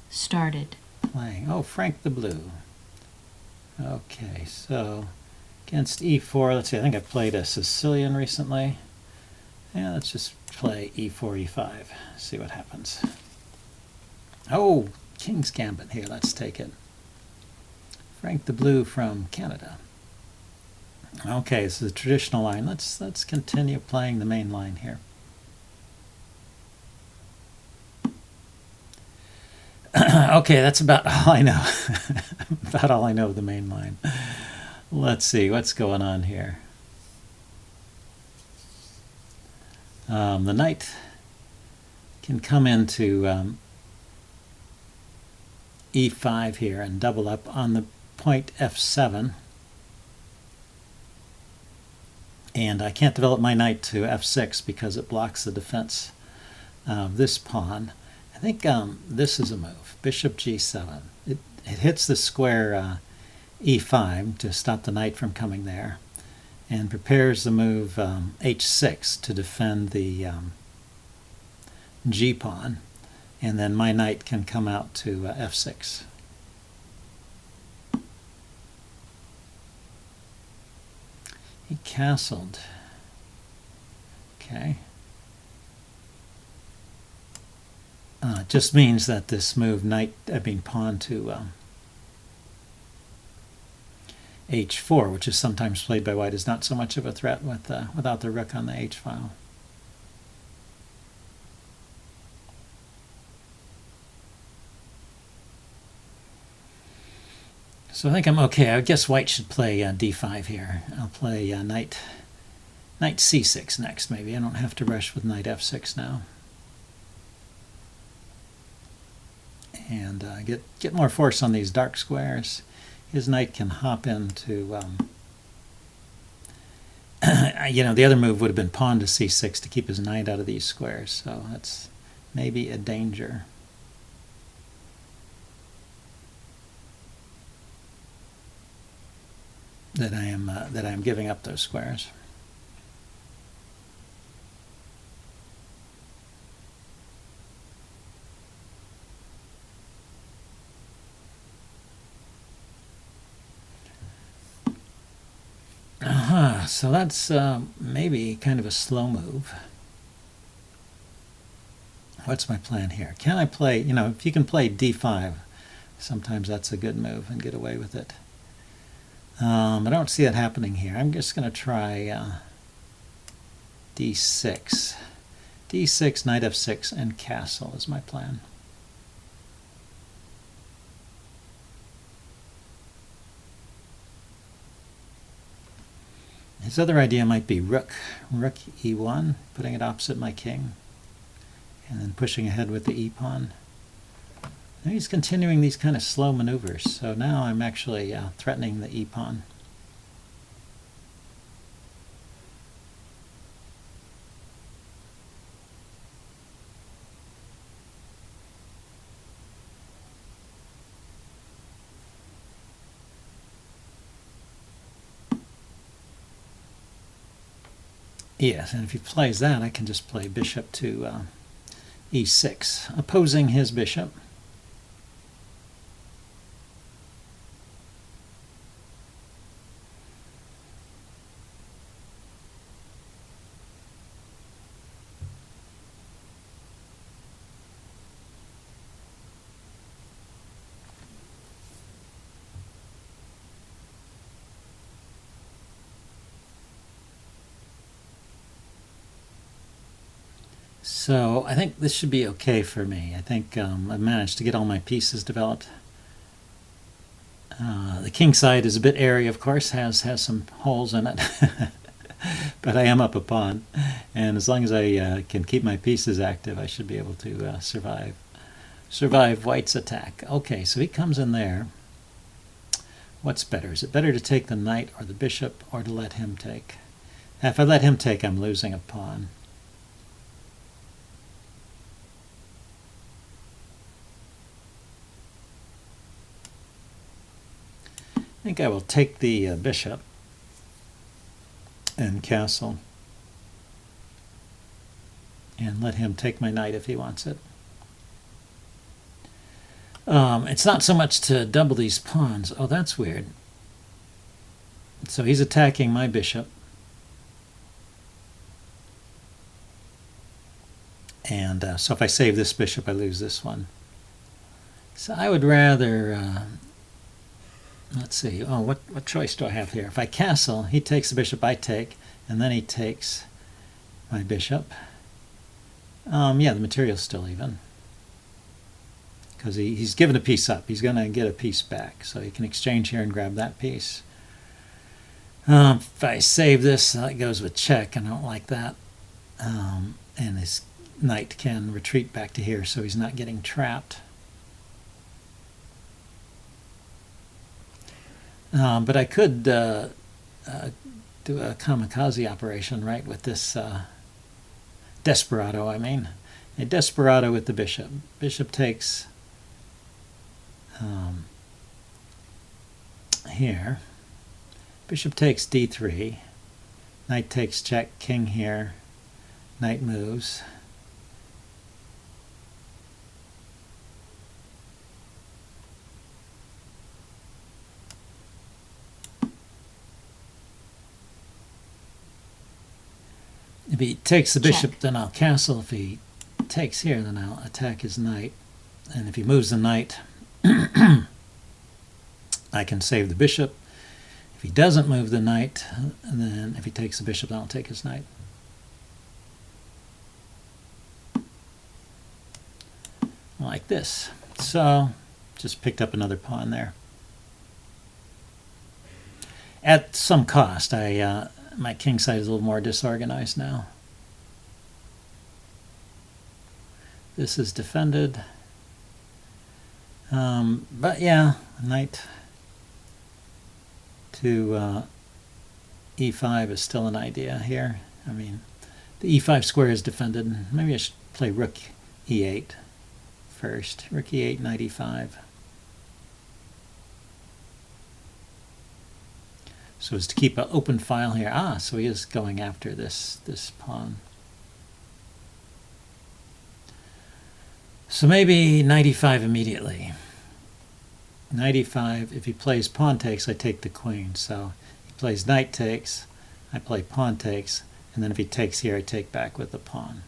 started. Playing. Oh, Frank the Blue. Okay, so against e4, let's see, I think I played a Sicilian recently. Yeah, let's just play e4, e5, see what happens. Oh, King's Gambit here, let's take it. Frank the Blue from Canada. Okay, this is a traditional line. Let's continue playing the main line here. Okay, that's about all I know. About all I know of the main line. Let's see what's going on here. The knight can come into e5 here and double up on the point f7. And I can't develop my knight to f6 because it blocks the defense of this pawn. I think this is a move, bishop g7. It hits the square e5 to stop the knight from coming there, and prepares the move h6 to defend the g-pawn, and then my knight can come out to f6. He castled. Okay. It just means that this move pawn to h4, which is sometimes played by white, is not so much of a threat without the rook on the h-file. So I think I'm okay. I guess white should play d5 here. I'll play knight c6 next, maybe. I don't have to rush with knight f6 now. And get more force on these dark squares. His knight can hop into, the other move would have been pawn to c6 to keep his knight out of these squares, so that's maybe a danger. That I am giving up those squares. So that's maybe kind of a slow move. What's my plan here? Can I play, if you can play d5, sometimes that's a good move and get away with it. I don't see that happening here. I'm just going to try d6. d6, knight f6, and castle is my plan. His other idea might be rook e1, putting it opposite my king, and then pushing ahead with the e-pawn. Now he's continuing these kind of slow maneuvers, so now I'm actually threatening the e-pawn. Yes, and if he plays that, I can just play bishop to e6, opposing his bishop. So I think this should be okay for me. I think I've managed to get all my pieces developed. The king side is a bit airy, of course, has some holes in it. But I am up a pawn, and as long as I can keep my pieces active, I should be able to survive white's attack. Okay, so he comes in there. What's better? Is it better to take the knight or the bishop, or to let him take? If I let him take, I'm losing a pawn. I think I will take the bishop and castle and let him take my knight if he wants it. It's not so much to double these pawns. Oh, that's weird. So he's attacking my bishop. And so if I save this bishop, I lose this one. So I would rather, let's see, oh, what choice do I have here? If I castle, he takes the bishop, I take, and then he takes my bishop. Yeah, the material's still even. Because he's given a piece up. He's going to get a piece back. So he can exchange here and grab that piece. If I save this, it goes with check, and I don't like that. And his knight can retreat back to here, so he's not getting trapped. But I could do a kamikaze operation, right, with this desperado, I mean. A desperado with the bishop. Bishop takes here. Bishop takes d3. Knight takes check, king here. Knight moves. If he takes the bishop, then I'll castle. If he takes here, then I'll attack his knight. And if he moves the knight, I can save the bishop. If he doesn't move the knight, and then if he takes the bishop, then I'll take his knight. Like this. So, just picked up another pawn there. At some cost. My king side is a little more disorganized now. This is defended. But yeah, knight to e5 is still an idea here. I mean, the e5 square is defended. Maybe I should play rook e8 first. Rook e8, knight e5. So as to keep an open file here. Ah, so he is going after this pawn. So maybe knight e5 immediately. Knight e5, if he plays pawn takes, I take the queen. So he plays knight takes, I play pawn takes, and then if he takes here, I take back with the pawn.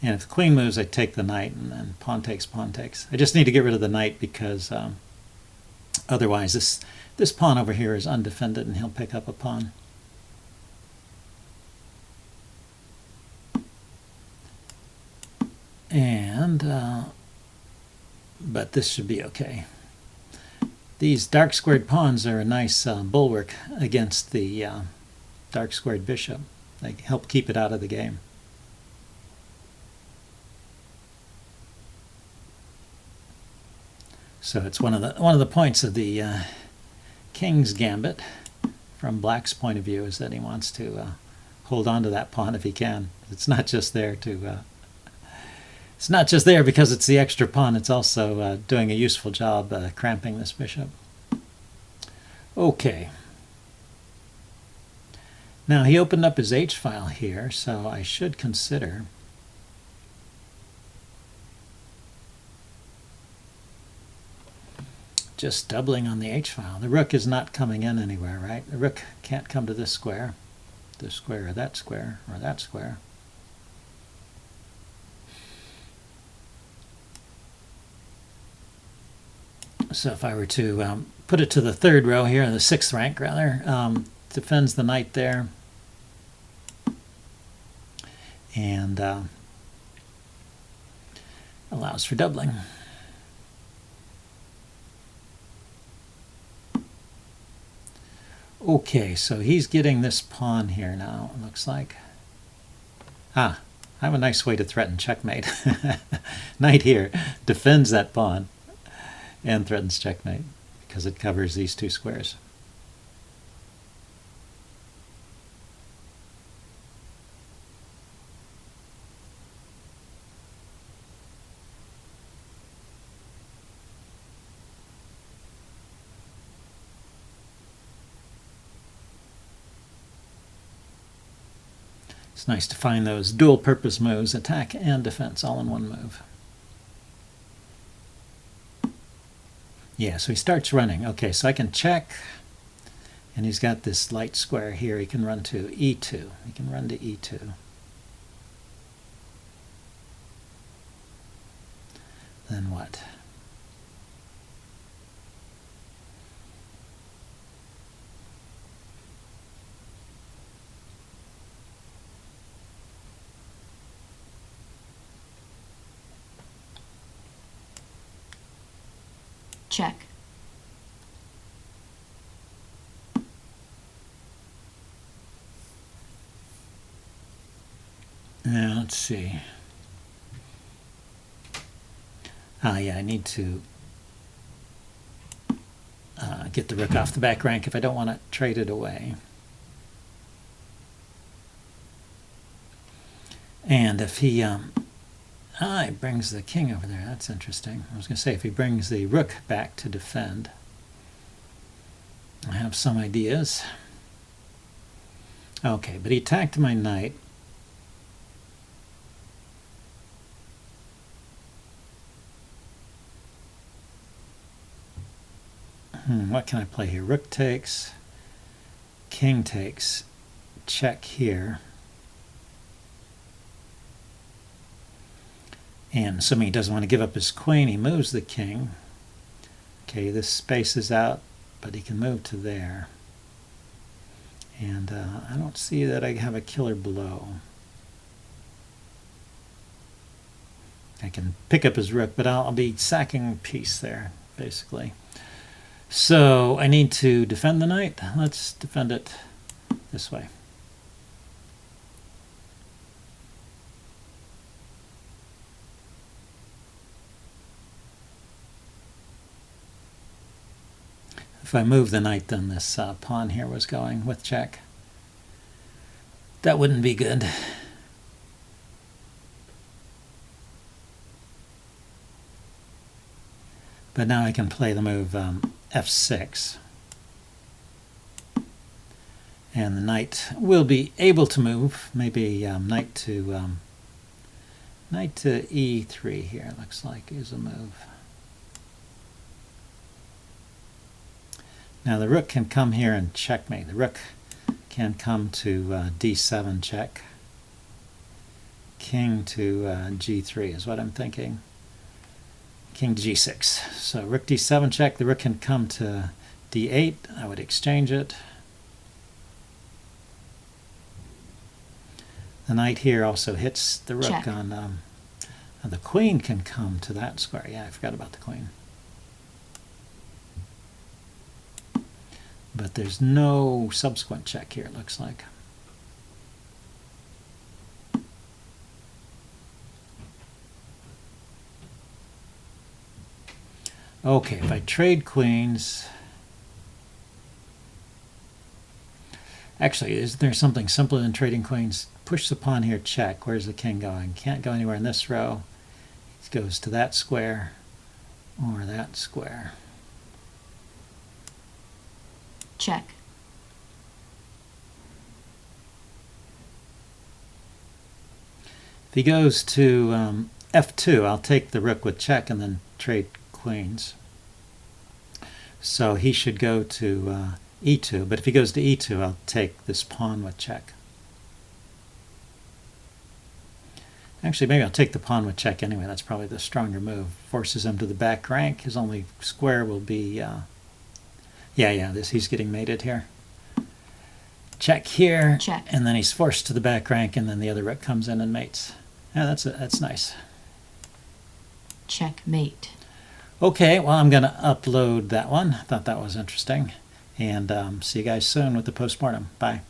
And if the queen moves, I take the knight, and then pawn takes, pawn takes. I just need to get rid of the knight because otherwise this pawn over here is undefended, and he'll pick up a pawn. And, but this should be okay. These dark squared pawns are a nice bulwark against the dark squared bishop. They help keep it out of the game. So it's one of the points of the king's gambit, from black's point of view, is that he wants to hold on to that pawn if he can. It's not just there to. It's not just there because it's the extra pawn. It's also doing a useful job cramping this bishop. Okay. Now he opened up his H file here, so I should consider just doubling on the H file. The rook is not coming in anywhere, right? The rook can't come to this square or that square, or that square. So if I were to put it to the third row here, the sixth rank rather, defends the knight there, and allows for doubling. Okay, so he's getting this pawn here now, it looks like. Ah, I have a nice way to threaten checkmate. Knight here defends that pawn and threatens checkmate because it covers these two squares. It's nice to find those dual-purpose moves, attack and defense, all in one move. Yeah, so he starts running. Okay, so I can check, and he's got this light square here. He can run to E2. He can run to E2. Then what? Check. Now, let's see. Yeah, I need to get the rook off the back rank if I don't want to trade it away. And if he he brings the king over there, that's interesting. I was going to say, if he brings the rook back to defend, I have some ideas. Okay, but he attacked my knight. What can I play here? Rook takes, king takes, check here. And assuming he doesn't want to give up his queen, he moves the king. Okay, this space is out, but he can move to there. And I don't see that I have a killer blow. I can pick up his rook, but I'll be sacking a piece there, basically. So I need to defend the knight. Let's defend it this way. If I move the knight, then this pawn here was going with check. That wouldn't be good. But now I can play the move f6. And the knight will be able to move. Maybe knight to e3 here, looks like, is a move. Now the rook can come here and checkmate. The rook can come to d7 check. King to g3 is what I'm thinking. King to g6. So rook d7 check. The rook can come to d8. I would exchange it. The knight here also hits the rook Check. on... the queen can come to that square. Yeah, I forgot about the queen. But there's no subsequent check here, it looks like. Okay, if I trade queens... Actually, isn't there something simpler than trading queens? Push the pawn here, check. Where's the king going? Can't go anywhere in this row. It goes to that square or that square. Check. If he goes to f2, I'll take the rook with check and then trade queens. So he should go to e2, but if he goes to e2, I'll take this pawn with check. Actually, maybe I'll take the pawn with check anyway. That's probably the stronger move. Forces him to the back rank. His only square will be... he's getting mated here. Check here, Check. and then he's forced to the back rank, and then the other rook comes in and mates. Yeah, that's nice. Checkmate. Okay, well, I'm going to upload that one. I thought that was interesting. And see you guys soon with the postmortem. Bye.